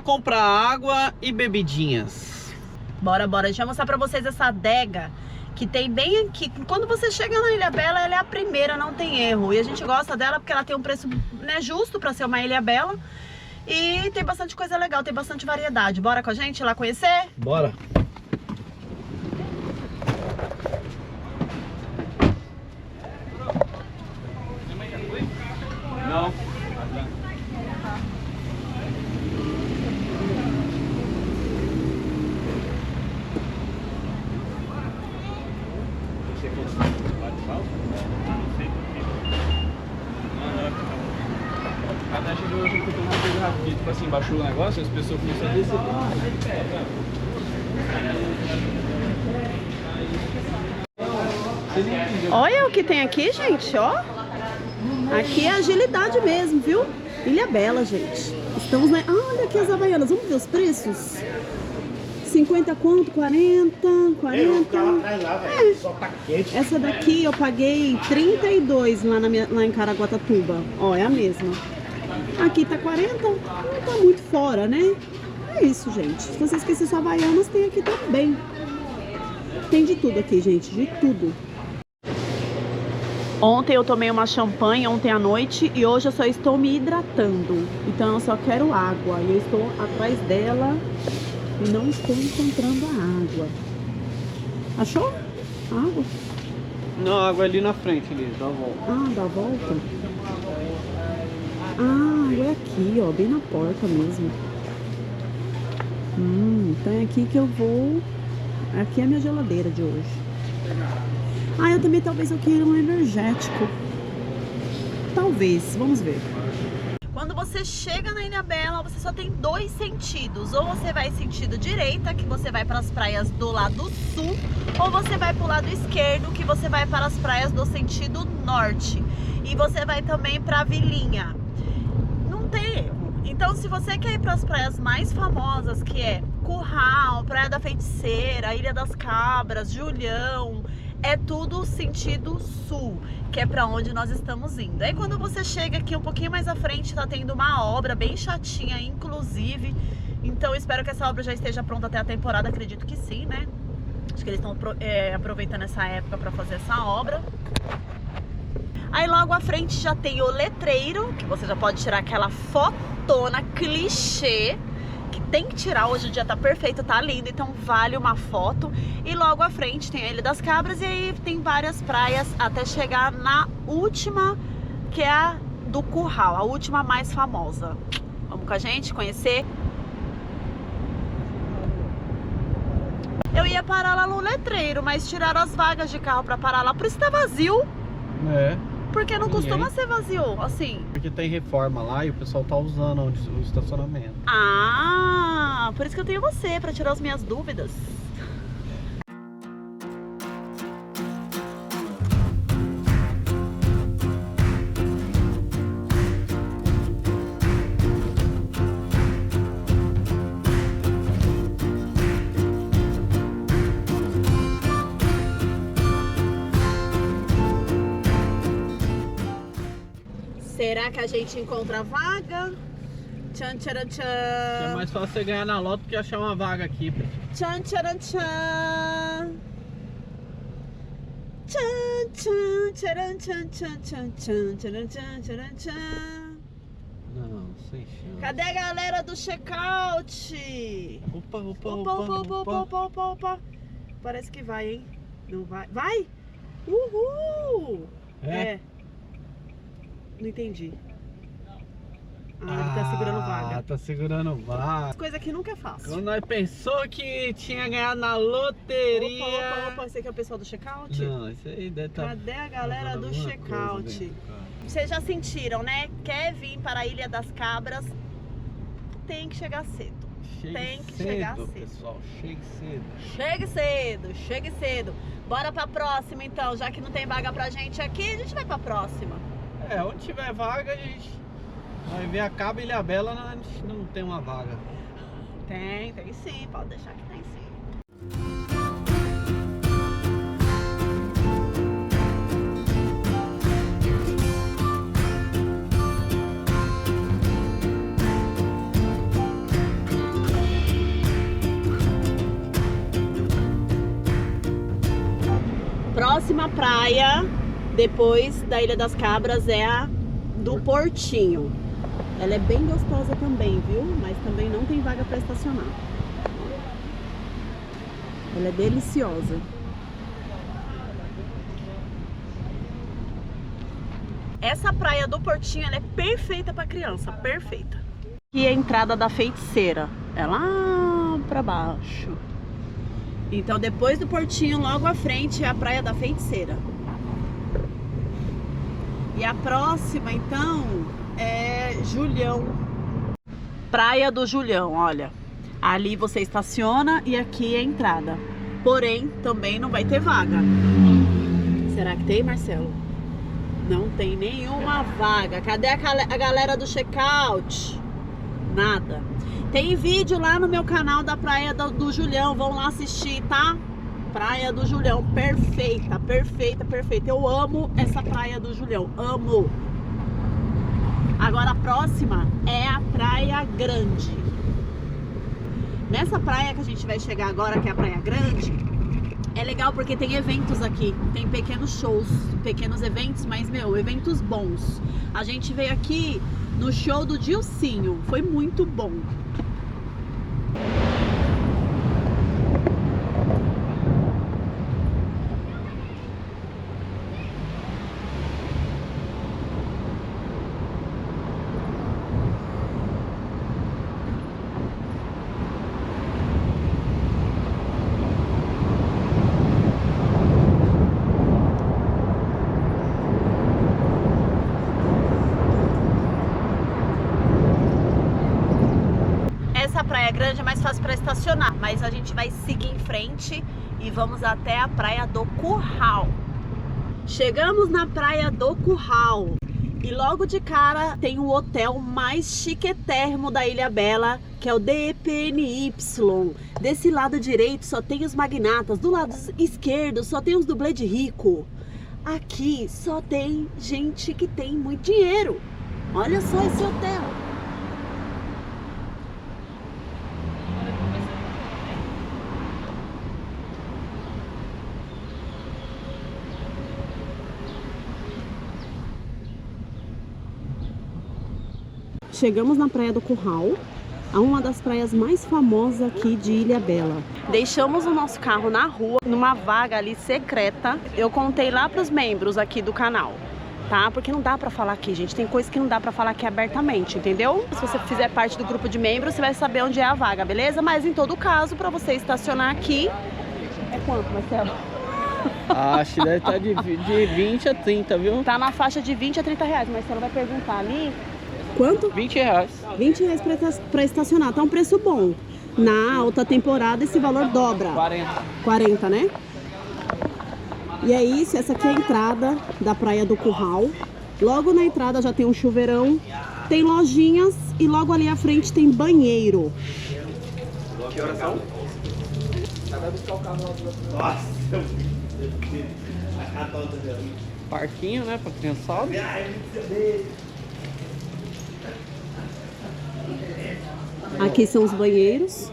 comprar água e bebidinhas. Bora, bora. Deixa eu mostrar pra vocês essa adega que tem bem aqui. Quando você chega na Ilhabela, ela é a primeira, não tem erro. E a gente gosta dela porque ela tem um preço, né, justo pra ser uma Ilhabela. E tem bastante coisa legal, tem bastante variedade. Bora com a gente ir lá conhecer? Bora. Não. Tipo assim, baixou o negócio, as pessoas começam a descer. Olha o que tem aqui, gente, ó. Aqui é agilidade mesmo, viu? Ilhabela, gente. Estamos na... olha aqui as havaianas, vamos ver os preços? 50 quanto? 40, 40. Essa daqui eu paguei 32 lá, lá em Caraguatatuba. Ó, é a mesma. Aqui tá 40, não tá muito fora, né? É isso, gente. Se você esquecer sua Havaianas, tem aqui também. Tem de tudo aqui, gente, de tudo. Ontem eu tomei uma champanhe, ontem à noite, e hoje eu só estou me hidratando. Então eu só quero água. E eu estou atrás dela e não estou encontrando a água. Achou? Água? Não, a água é ali na frente, ali, dá a volta. Ah, dá a volta? Ah, é aqui, ó, bem na porta mesmo. Então é aqui que eu vou. Aqui é a minha geladeira de hoje. Ah, eu também talvez eu queira um energético. Talvez, vamos ver. Quando você chega na Ilhabela, você só tem dois sentidos. Ou você vai sentido direita, que você vai para as praias do lado sul, ou você vai para o lado esquerdo, que você vai para as praias do sentido norte. E você vai também para Vilinha. Não tem erro. Então, se você quer ir para as praias mais famosas, que é Curral, Praia da Feiticeira, Ilha das Cabras, Julião, é tudo sentido sul, que é pra onde nós estamos indo. Aí quando você chega aqui um pouquinho mais à frente, tá tendo uma obra bem chatinha, inclusive. Então espero que essa obra já esteja pronta até a temporada, acredito que sim, né? Acho que eles estão aproveitando essa época pra fazer essa obra. Aí logo à frente já tem o letreiro, que você já pode tirar aquela fotona clichê, que tem que tirar, hoje o dia tá perfeito, tá lindo, então vale uma foto. E logo à frente tem a Ilha das Cabras e aí tem várias praias até chegar na última, que é a do Curral, a última mais famosa. Vamos com a gente conhecer? Eu ia parar lá no letreiro, mas tiraram as vagas de carro pra parar lá, por isso tá vazio. É. Porque não costuma ser vazio, assim. Porque tem reforma lá e o pessoal tá usando o estacionamento. Ah, por isso que eu tenho você, pra tirar as minhas dúvidas. Será que a gente encontra a vaga? Tchan, tcharam, tchan. É mais fácil você ganhar na loto que achar uma vaga aqui, pessoal. Tchan, tcharam, tchan. Tchan, tchan, tcharam, tchan, tchan, tchan, tchan, tcharam, tchan, tcharam, tchan. Não, sem chance. Cadê a galera do check-out? Opa, opa, Opa, opa, opa, opa, opa, opa, opa. Parece que vai, hein? Não vai? Vai? Uhul! É? Não entendi. Ah, ele tá segurando vaga. Ah, tá segurando vaga. Coisa que nunca é fácil. Quando nós pensou que tinha ganhado na loteria. Opa, opa, opa. Esse aqui é o pessoal do check-out? Não, isso aí deve estar. Cadê a galera do check-out? Vocês já sentiram, né? Quer vir para a Ilha das Cabras, tem que chegar cedo. Tem que chegar cedo. Pessoal, chegue cedo. Chegue cedo, chegue cedo. Bora pra próxima então, já que não tem vaga pra gente aqui, a gente vai pra próxima. É, onde tiver vaga, a gente vai ver a Cabo Ilhabela, a gente não tem uma vaga. Tem sim, pode deixar que tem sim. próxima praia, depois da Ilha das Cabras, é a do Portinho. Ela é bem gostosa também, viu? Mas também não tem vaga para estacionar. Ela é deliciosa. Essa praia do Portinho, ela é perfeita para criança, perfeita. E a entrada da Feiticeira, é lá para baixo. Então depois do Portinho, logo à frente é a Praia da Feiticeira. E a próxima, então, é Julião. Praia do Julião, olha. Ali você estaciona e aqui é a entrada. Porém, também não vai ter vaga. Será que tem, Marcelo? Não tem nenhuma vaga. Cadê a galera do check-out? Nada. Tem vídeo lá no meu canal da Praia do Julião. Vão lá assistir, tá? Praia do Julião. Perfeita, perfeita, perfeita. Eu amo essa Praia do Julião. Amo. Agora a próxima é a Praia Grande. Nessa praia que a gente vai chegar agora, que é a Praia Grande, é legal porque tem eventos aqui, tem pequenos shows, pequenos eventos, mas, meu, eventos bons. A gente veio aqui no show do Dilcinho, foi muito bom. Praia Grande é mais fácil para estacionar, mas a gente vai seguir em frente e vamos até a Praia do Curral. Chegamos na Praia do Curral e logo de cara tem o hotel mais chiquetérrimo da Ilhabela, que é o DPNY. Desse lado direito só tem os magnatas, do lado esquerdo só tem os dublê de rico. Aqui só tem gente que tem muito dinheiro. Olha só esse hotel. Chegamos na Praia do Curral, uma das praias mais famosas aqui de Ilhabela. Deixamos o nosso carro na rua, numa vaga ali secreta. Eu contei lá para os membros aqui do canal, tá? Porque não dá pra falar aqui, gente. Tem coisa que não dá pra falar aqui abertamente, entendeu? Se você fizer parte do grupo de membros, você vai saber onde é a vaga, beleza? Mas em todo caso, pra você estacionar aqui, é quanto, Marcelo? Acho que deve estar de 20 a 30, viu? Tá na faixa de 20 a 30 reais. Marcelo vai perguntar ali. Quanto? 20 reais. 20 reais pra estacionar. Tá um preço bom. Na alta temporada esse valor dobra. 40, né? E é isso, essa aqui é a entrada da Praia do Curral. Logo na entrada já tem um chuveirão, tem lojinhas e logo ali à frente tem banheiro. Que horas são? Nossa! Parquinho, né? Pra criançada. Aqui são os banheiros.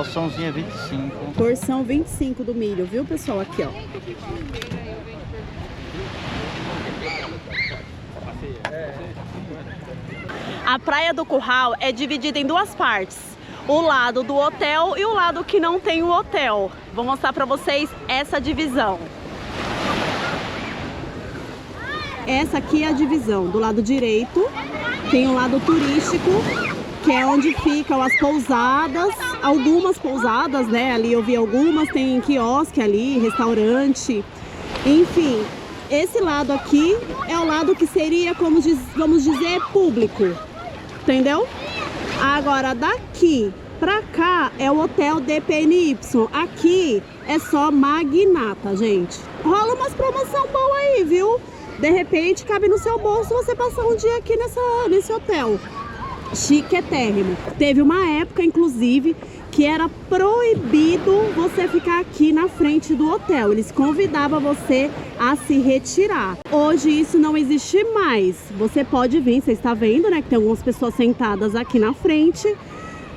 Porçãozinha 25. Porção 25 do milho, viu, pessoal? Aqui, ó. A Praia do Curral é dividida em duas partes. O lado do hotel e o lado que não tem o hotel. Vou mostrar pra vocês essa divisão. Essa aqui é a divisão. Do lado direito tem o lado turístico, que é onde ficam as pousadas. Algumas pousadas, né? Ali eu vi algumas, tem quiosque ali, restaurante. Enfim, esse lado aqui é o lado que seria, como vamos dizer, público. Entendeu? Agora, daqui pra cá é o Hotel DPNY. Aqui é só magnata, gente. Rola umas promoção boa aí, viu? De repente, cabe no seu bolso você passar um dia aqui nesse hotel. Chiquetérrimo. Teve uma época, inclusive, que era proibido você ficar aqui na frente do hotel. Eles convidavam você a se retirar. Hoje isso não existe mais. Você pode vir, você está vendo, né? Que tem algumas pessoas sentadas aqui na frente.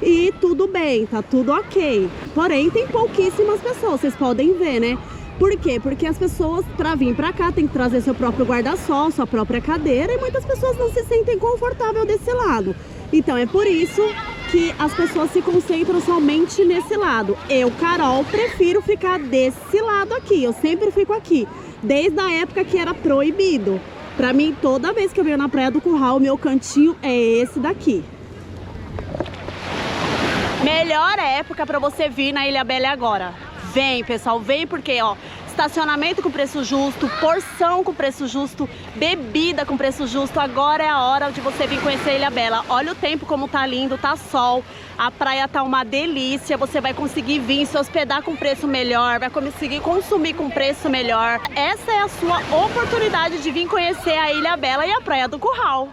E tudo bem, tá tudo ok. Porém, tem pouquíssimas pessoas, vocês podem ver, né? Por quê? Porque as pessoas, para vir para cá, tem que trazer seu próprio guarda-sol, sua própria cadeira, e muitas pessoas não se sentem confortáveis desse lado. Então é por isso que as pessoas se concentram somente nesse lado. Eu, Carol, prefiro ficar desse lado aqui. Eu sempre fico aqui, desde a época que era proibido. Para mim, toda vez que eu venho na Praia do Curral, o meu cantinho é esse daqui. Melhor época para você vir na Ilhabela agora. Vem, pessoal, vem porque, ó, estacionamento com preço justo, porção com preço justo, bebida com preço justo. Agora é a hora de você vir conhecer a Ilhabela. Olha o tempo como tá lindo, tá sol, a praia tá uma delícia. Você vai conseguir vir se hospedar com preço melhor, vai conseguir consumir com preço melhor. Essa é a sua oportunidade de vir conhecer a Ilhabela e a Praia do Curral.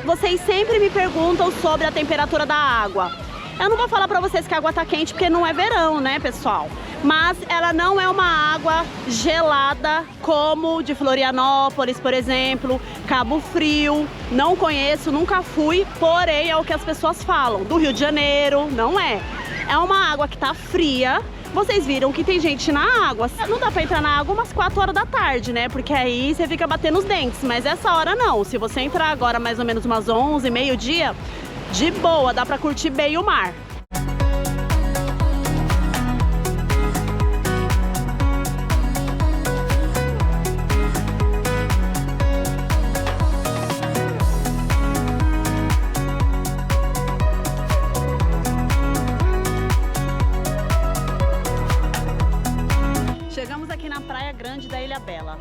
Vocês sempre me perguntam sobre a temperatura da água. Eu não vou falar pra vocês que a água tá quente porque não é verão, né, pessoal? Mas ela não é uma água gelada como de Florianópolis, por exemplo, Cabo Frio. Não conheço, nunca fui, porém é o que as pessoas falam. Do Rio de Janeiro, não é. É uma água que tá fria. Vocês viram que tem gente na água. Não dá pra entrar na água umas 4 horas da tarde, né? Porque aí você fica batendo os dentes. Mas essa hora não. Se você entrar agora mais ou menos umas 11, meio-dia, de boa, dá pra curtir bem o mar. Chegamos aqui na Praia Grande da Ilhabela.